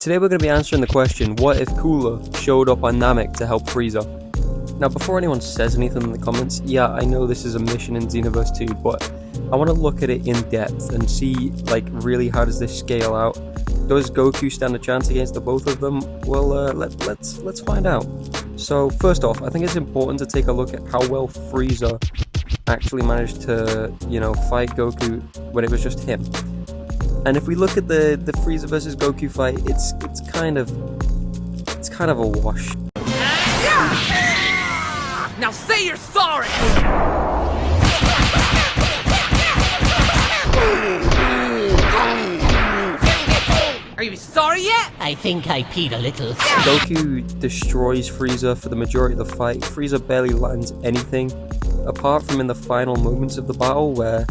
Today we're going to be answering the question, what if Cooler showed up on Namek to help Frieza? Now before anyone says anything in the comments, yeah, I know this is a mission in Xenoverse 2, but I want to look at it in depth and see, really how does this scale out? Does Goku stand a chance against the both of them? Well, let's find out. So first off, I think it's important to take a look at how well Frieza actually managed to, fight Goku when it was just him. And if we look at the Frieza versus Goku fight, it's kind of a wash. Now say you're sorry! Are you sorry yet? I think I peed a little. Goku destroys Frieza for the majority of the fight. Frieza barely lands anything, apart from in the final moments of the battle where,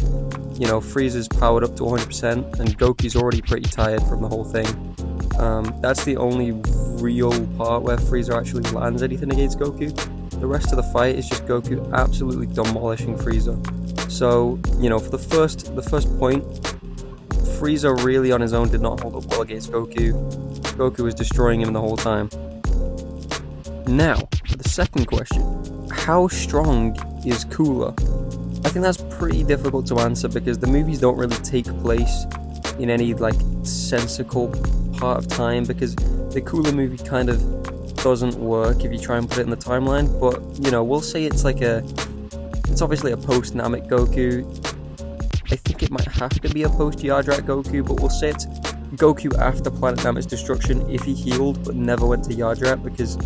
Frieza's powered up to 100% and Goku's already pretty tired from the whole thing. That's the only real part where Frieza actually lands anything against Goku. The rest of the fight is just Goku absolutely demolishing Frieza. So, for the first point, Frieza really on his own did not hold up well against Goku. Goku was destroying him the whole time. Now, for the second question, how strong is Cooler? I think that's pretty difficult to answer because the movies don't really take place in any sensical part of time, because the Cooler movie kind of doesn't work if you try and put it in the timeline. But we'll say it's obviously a post Namek Goku. I think it might have to be a post Yardrat Goku, but we'll say it's Goku after Planet Namet's destruction if he healed but never went to Yardrat, because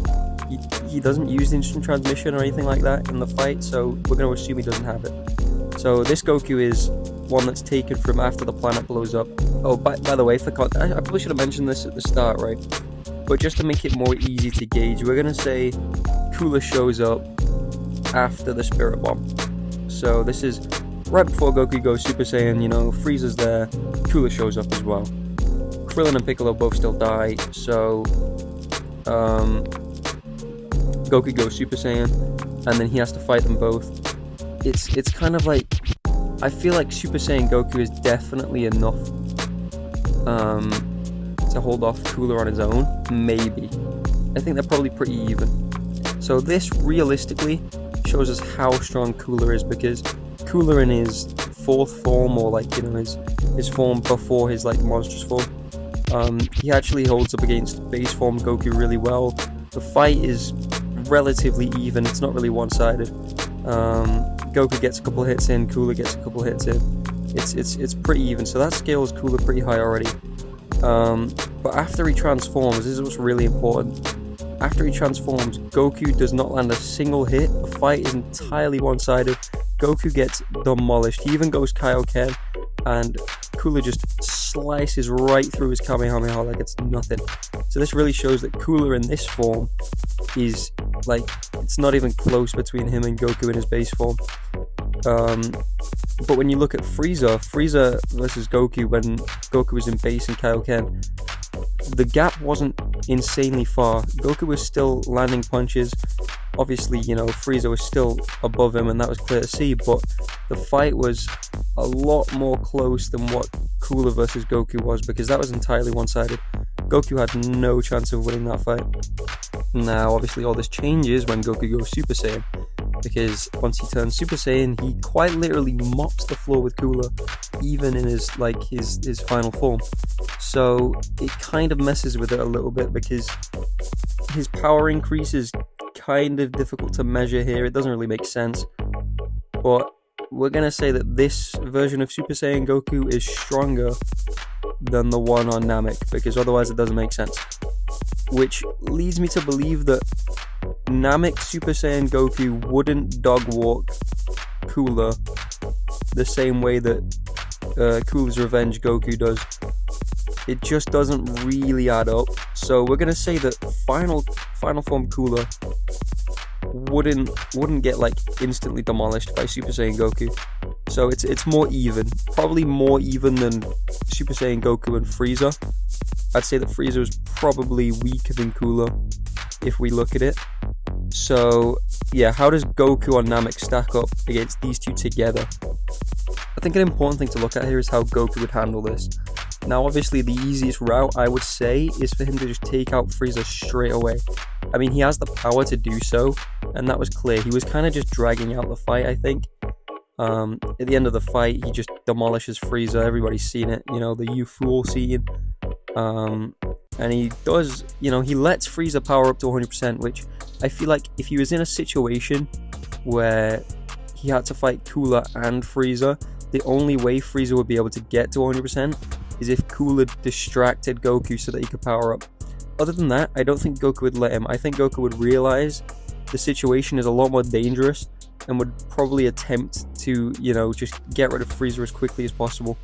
he doesn't use instant transmission or anything like that in the fight, so we're going to assume he doesn't have it. So this Goku is one that's taken from after the planet blows up. Oh, by the way, I probably should have mentioned this at the start, right? But just to make it more easy to gauge, we're going to say Cooler shows up after the Spirit Bomb. So this is right before Goku goes Super Saiyan, Frieza's there, Cooler shows up as well. Krillin and Piccolo both still die, so Goku goes Super Saiyan, and then he has to fight them both. It's kind of like, I feel like Super Saiyan Goku is definitely enough to hold off Cooler on his own, maybe. I think they're probably pretty even. So this realistically shows us how strong Cooler is, because Cooler in his fourth form, or his form before his monstrous form, he actually holds up against base form Goku really well. The fight is relatively even, it's not really one-sided. Goku gets a couple hits in, Cooler gets a couple hits in. It's pretty even, so that scales Cooler pretty high already. But after he transforms, this is what's really important. After he transforms, Goku does not land a single hit. The fight is entirely one-sided. Goku gets demolished. He even goes Kaioken, and Cooler just slices right through his Kamehameha like it's nothing. So this really shows that Cooler in this form is it's not even close between him and Goku in his base form. But when you look at Frieza versus Goku when Goku was in base and Kaioken, the gap wasn't insanely far. Goku was still landing punches. Obviously, Frieza was still above him, and that was clear to see, but the fight was a lot more close than what Cooler versus Goku was, because that was entirely one-sided. Goku had no chance of winning that fight. Now, obviously, all this changes when Goku goes Super Saiyan, because once he turns Super Saiyan, he quite literally mops the floor with Cooler, even in his final form. So it kind of messes with it a little bit, because his power increase is kind of difficult to measure here. It doesn't really make sense, but we're gonna say that this version of Super Saiyan Goku is stronger than the one on Namek, because otherwise it doesn't make sense. Which leads me to believe that Namek Super Saiyan Goku wouldn't dog walk Cooler the same way that Cooler's Revenge Goku does. It just doesn't really add up. So we're gonna say that final form Cooler wouldn't get instantly demolished by Super Saiyan Goku. So it's more even, probably more even than Super Saiyan Goku and Frieza. I'd say that Frieza was probably weaker than Cooler if we look at it. So yeah, how does Goku on Namek stack up against these two together? I think an important thing to look at here is how Goku would handle this. Now, obviously, the easiest route, I would say, is for him to just take out Frieza straight away. I mean, he has the power to do so, and that was clear. He was kind of just dragging out the fight, I think. At the end of the fight, he just demolishes Frieza. Everybody's seen it, you know, the "you fool" scene. And he does, you know, he lets Frieza power up to 100%, which I feel like if he was in a situation where he had to fight Cooler and Frieza, the only way Frieza would be able to get to 100% is if Cooler distracted Goku so that he could power up. Other than that, I don't think Goku would let him. I think Goku would realize the situation is a lot more dangerous and would probably attempt to, you know, just get rid of Frieza as quickly as possible.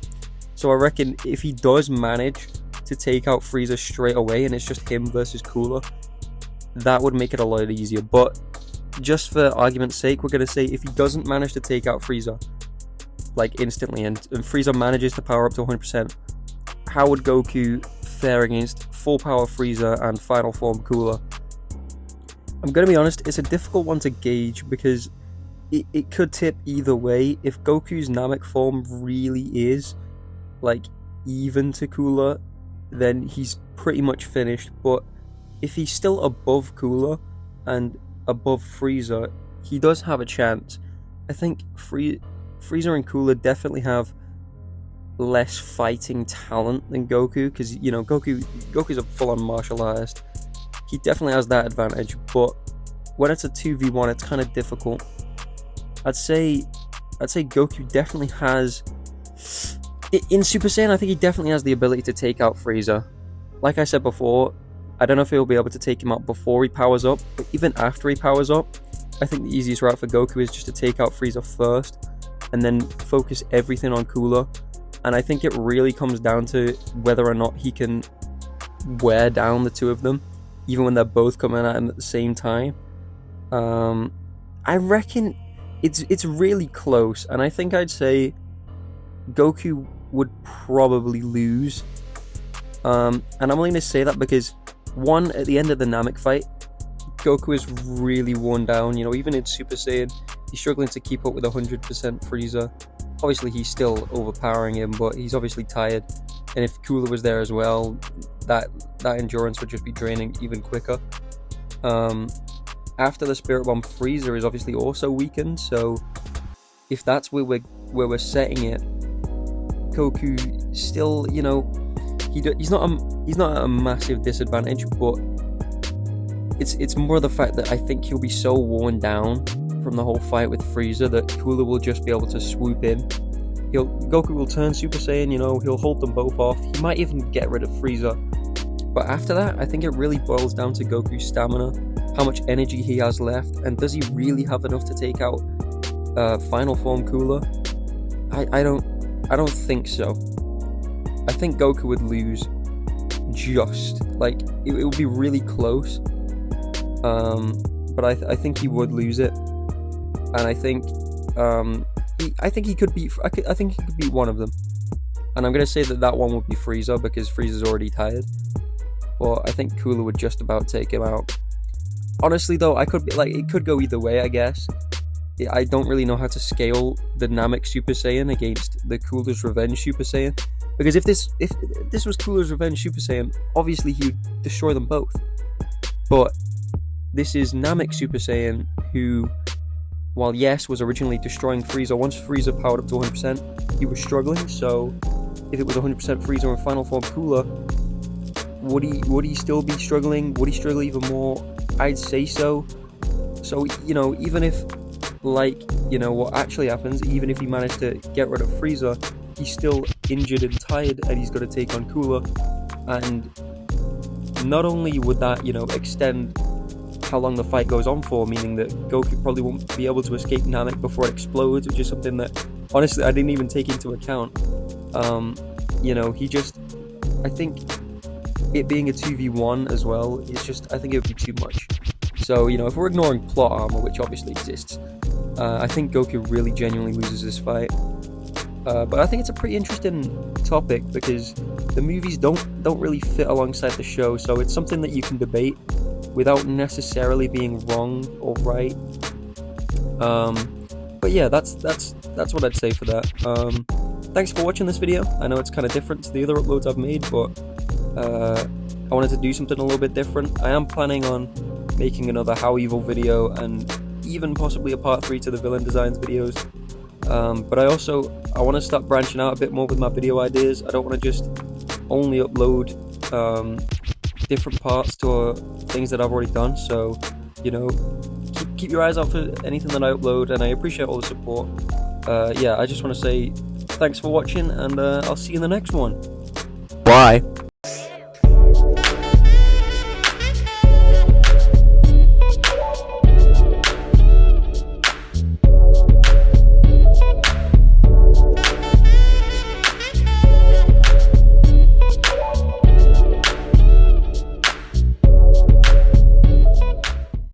So I reckon if he does manage to take out Frieza straight away and it's just him versus Cooler, that would make it a lot easier. But just for argument's sake, we're going to say if he doesn't manage to take out Frieza like instantly and Frieza manages to power up to 100%, how would Goku fare against full power Frieza and final form Cooler? I'm going to be honest, it's a difficult one to gauge because it could tip either way. If Goku's Namek form really is like even to Cooler, then he's pretty much finished. But if he's still above Cooler and above Frieza, he does have a chance. I think Frieza and Cooler definitely have less fighting talent than Goku, because, you know, Goku's a full-on martial artist. He definitely has that advantage, but when it's a 2v1, it's kind of difficult. I'd say Goku definitely has, in Super Saiyan, I think he definitely has the ability to take out Frieza. Like I said before, I don't know if he'll be able to take him out before he powers up, but even after he powers up, I think the easiest route for Goku is just to take out Frieza first, and then focus everything on Cooler. And I think it really comes down to whether or not he can wear down the two of them, even when they're both coming at him at the same time. I reckon it's really close, and I think I'd say Goku would probably lose. And I'm only going to say that because, one, at the end of the Namek fight, Goku is really worn down. You know, even in Super Saiyan, he's struggling to keep up with 100% Frieza. Obviously, he's still overpowering him, but he's obviously tired. And if Cooler was there as well, that endurance would just be draining even quicker. After the Spirit Bomb, Frieza is obviously also weakened. So if that's where we're setting it, Goku still, you know, he's not at a massive disadvantage, but it's more the fact that I think he'll be so worn down from the whole fight with Frieza that Cooler will just be able to swoop in. Goku will turn Super Saiyan, you know, he'll hold them both off. He might even get rid of Frieza. But after that, I think it really boils down to Goku's stamina, how much energy he has left, and does he really have enough to take out final form Cooler? I don't think so. I think Goku would lose, just like it would be really close. But I think he would lose it, and I think he could beat one of them. And I'm gonna say that one would be Frieza because Frieza's already tired. But I think Cooler would just about take him out. Honestly, though, it could go either way, I guess. I don't really know how to scale the Namek Super Saiyan against the Cooler's Revenge Super Saiyan, because if this was Cooler's Revenge Super Saiyan, obviously he would destroy them both. But this is Namek Super Saiyan, who, while yes, was originally destroying Frieza, once Frieza powered up to 100%, he was struggling. So if it was 100% Frieza in final form Cooler, would he still be struggling? Would he struggle even more? I'd say so. So, you know, even if, like, you know, what actually happens, even if he managed to get rid of Frieza, he's still injured and tired, and he's got to take on Cooler. And not only would that, you know, extend how long the fight goes on for, meaning that Goku probably won't be able to escape Namek before it explodes, which is something that, honestly, I didn't even take into account. You know, I think it being a 2v1 as well, I think it would be too much. So, you know, if we're ignoring plot armor, which obviously exists, I think Goku really genuinely loses this fight. But I think it's a pretty interesting topic because the movies don't really fit alongside the show, so it's something that you can debate without necessarily being wrong or right. But yeah, that's what I'd say for that. thanks for watching this video. I know it's kind of different to the other uploads I've made, but I wanted to do something a little bit different. I am planning on making another How Evil video, and even possibly a part 3 to the villain designs videos. But I want to start branching out a bit more with my video ideas. I don't want to just only upload different parts to things that I've already done. So, you know, keep your eyes out for anything that I upload, and I appreciate all the support. Yeah, I just want to say thanks for watching, and I'll see you in the next one. Bye.